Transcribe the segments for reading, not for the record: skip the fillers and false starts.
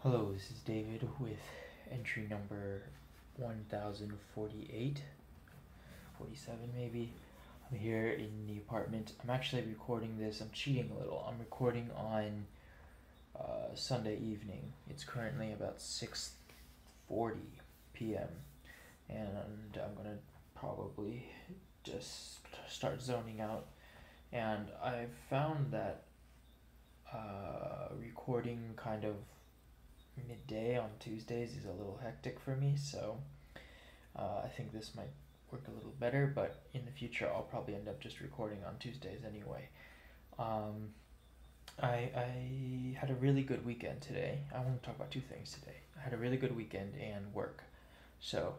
Hello, this is David with entry number 1048, 47 maybe. I'm here in the apartment. I'm actually recording this. I'm cheating a little. I'm recording on Sunday evening. It's currently about 6:40 p.m. and I'm gonna probably just start zoning out. And I've found that recording kind of midday on Tuesdays is a little hectic for me, so I think this might work a little better, but in the future I'll probably end up just recording on Tuesdays anyway. Um, I had a really good weekend today. I want to talk about two things today. I had a really good weekend and work. So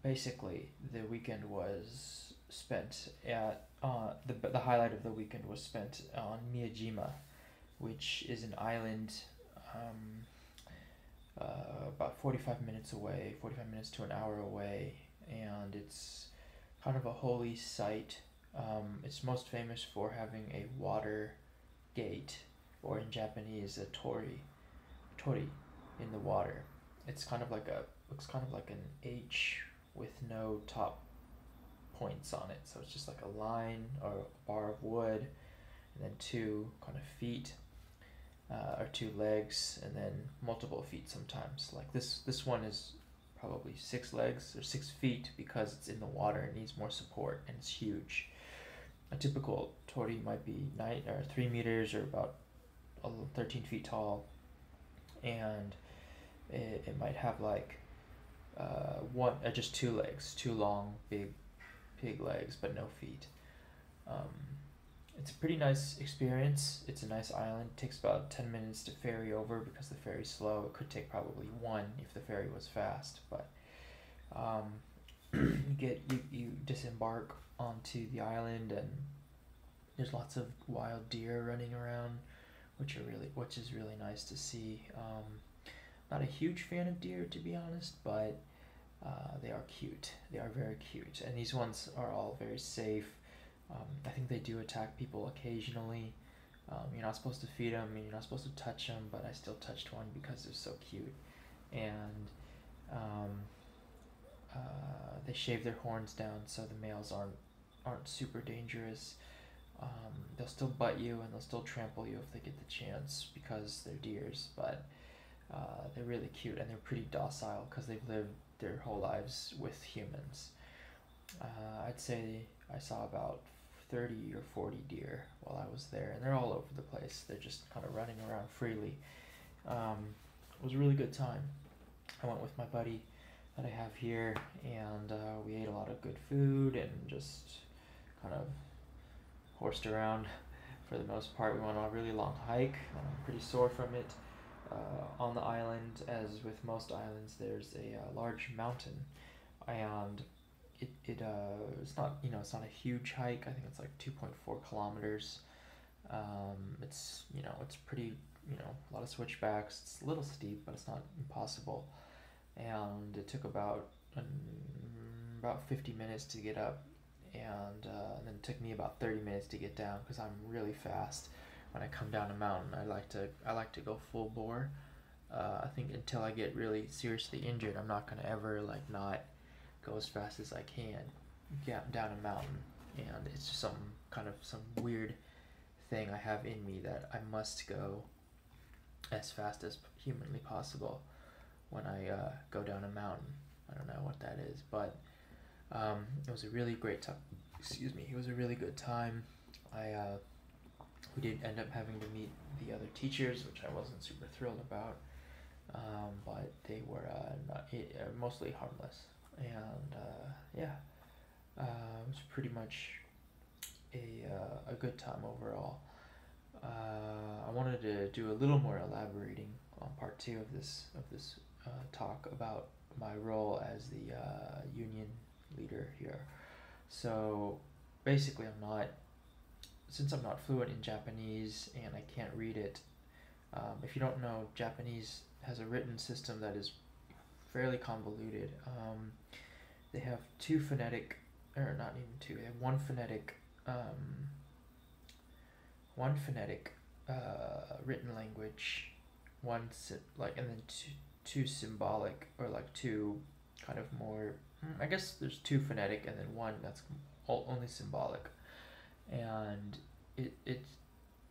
basically, the weekend was spent at the highlight of the weekend was spent on Miyajima, which is an island um, about 45 minutes away, 45 minutes to an hour away, and it's kind of a holy site. It's most famous for having a water gate, or in Japanese, a tori in the water. It's kind of like looks kind of like an H with no top points on it. So it's just like a line or a bar of wood, and then two kind of feet or two legs, and then multiple feet sometimes. Like this one is probably 6 legs or 6 feet because it's in the water and needs more support, and it's huge. A typical tori might be 3 meters or about 13 feet tall, and it might have like just 2 legs, two long big pig legs, but no feet. Um, it's a pretty nice experience. It's a nice island. It takes about 10 minutes to ferry over because the ferry's slow. It could take probably one if the ferry was fast, but you disembark onto the island, and there's lots of wild deer running around, which is really nice to see. Not a huge fan of deer, to be honest, but they are cute. They are very cute, and these ones are all very safe. I think they do attack people occasionally. You're not supposed to feed them, and you're not supposed to touch them, but I still touched one because they're so cute. And um, they shave their horns down so the males aren't super dangerous. They'll still butt you and they'll still trample you if they get the chance because they're deers, but they're really cute, and they're pretty docile because they've lived their whole lives with humans. I'd say I saw about 30 or 40 deer while I was there, and they're all over the place. They're just kind of running around freely. It was a really good time. I went with my buddy that I have here, and we ate a lot of good food and just kind of horsed around for the most part. We went on a really long hike. I'm pretty sore from it. On the island, as with most islands, there's a large mountain, and it's not it's not a huge hike. I think it's like 2.4 kilometers. It's pretty, a lot of switchbacks. It's a little steep, but it's not impossible. And it took about 50 minutes to get up, and then it took me about 30 minutes to get down because I'm really fast when I come down a mountain. I like to go full bore. I think until I get really seriously injured, I'm not gonna ever not go as fast as I can get down a mountain. And it's just some weird thing I have in me that I must go as fast as humanly possible when I go down a mountain. I don't know what that is, but it was a really great time. Excuse me. It was a really good time. We did end up having to meet the other teachers, which I wasn't super thrilled about, but they were mostly harmless, and it was pretty much a good time overall. I wanted to do a little more elaborating on part two of this talk about my role as the union leader here. So basically, since I'm not fluent in Japanese and I can't read it. If you don't know, Japanese has a written system that is fairly convoluted. They have two phonetic, or not even two. They have one phonetic written language, and then two symbolic, or like two kind of more. I guess there's two phonetic, and then one that's only symbolic, and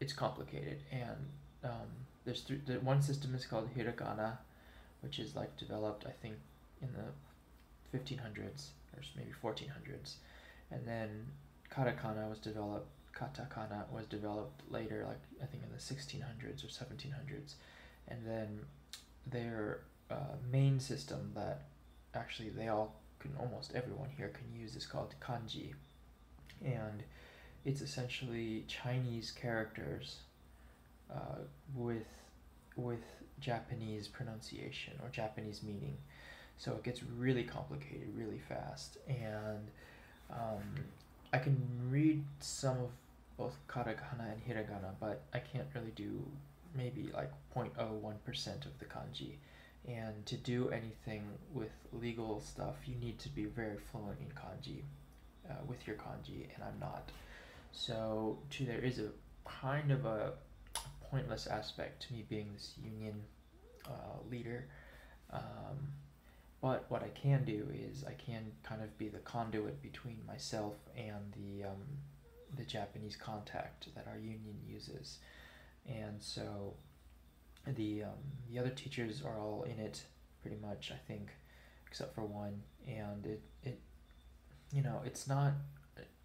it's complicated. And there's the one system is called hiragana, which is like developed, I think, in the 1500s or maybe 1400s, and then katakana was developed later, like I think in the 1600s or 1700s, and then their main system that actually almost everyone here can use is called kanji, and it's essentially Chinese characters uh, with with Japanese pronunciation or Japanese meaning. So it gets really complicated really fast, and um, I can read some of both katakana and hiragana, but I can't really do maybe like 0.01% of the kanji. And to do anything with legal stuff, you need to be very fluent in kanji, with your kanji, and I'm not. So there is a kind of a pointless aspect to me being this union leader. Um, but what I can do is I can kind of be the conduit between myself and the Japanese contact that our union uses. And so the other teachers are all in it pretty much, I think, except for one. And it it's not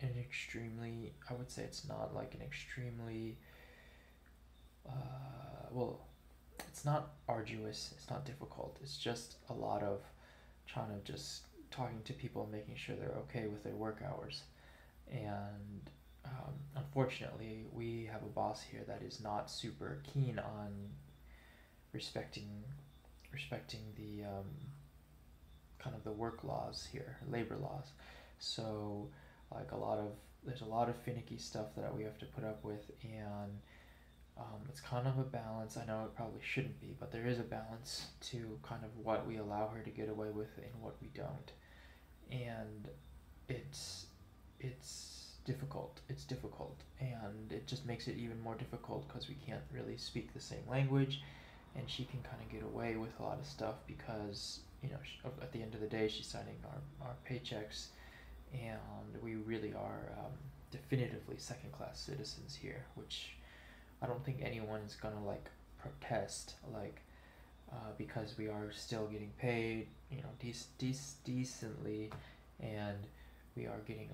an extremely, I would say it's not like an extremely well, it's not arduous, it's not difficult. It's just a lot of trying to just talking to people and making sure they're okay with their work hours. And unfortunately, we have a boss here that is not super keen on respecting the kind of the work laws here, labor laws. So like there's a lot of finicky stuff that we have to put up with, and it's kind of a balance. I know it probably shouldn't be, but there is a balance to kind of what we allow her to get away with and what we don't. And it's difficult. It's difficult, and it just makes it even more difficult because we can't really speak the same language, and she can kind of get away with a lot of stuff because at the end of the day she's signing our paychecks, and we really are definitively second-class citizens here, which I don't think anyone is gonna like protest, like because we are still getting paid, decently, and we are getting,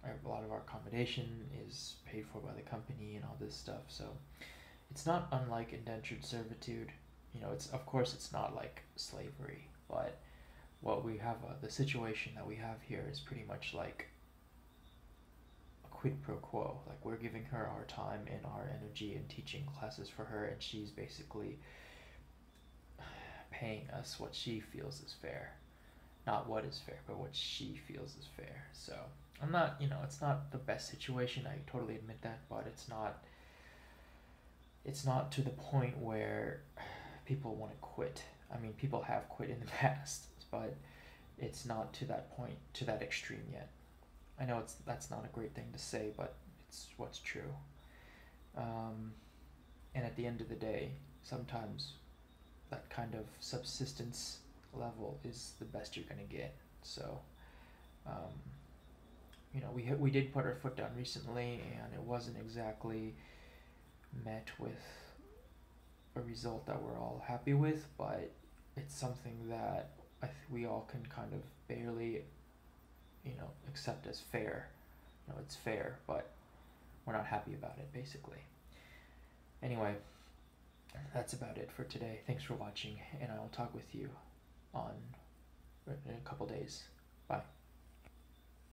a lot of our accommodation is paid for by the company and all this stuff. So it's not unlike indentured servitude. It's, of course, it's not like slavery, but what we have, the situation that we have here is pretty much like a quid pro quo. Like, we're giving her our time and our energy and teaching classes for her, and she's basically paying us what she feels is fair. Not what is fair, but what she feels is fair. So I'm not, it's not the best situation. I totally admit that, but it's not to the point where people want to quit. I mean, people have quit in the past, but it's not to that point, to that extreme yet. I know that's not a great thing to say, but it's what's true. And at the end of the day, sometimes that kind of subsistence level is the best you're gonna get. So, we did put our foot down recently, and it wasn't exactly met with a result that we're all happy with, but it's something that we all can kind of barely, accept as fair. It's fair, but we're not happy about it, basically. Anyway, that's about it for today. Thanks for watching, and I will talk with you in a couple days. Bye.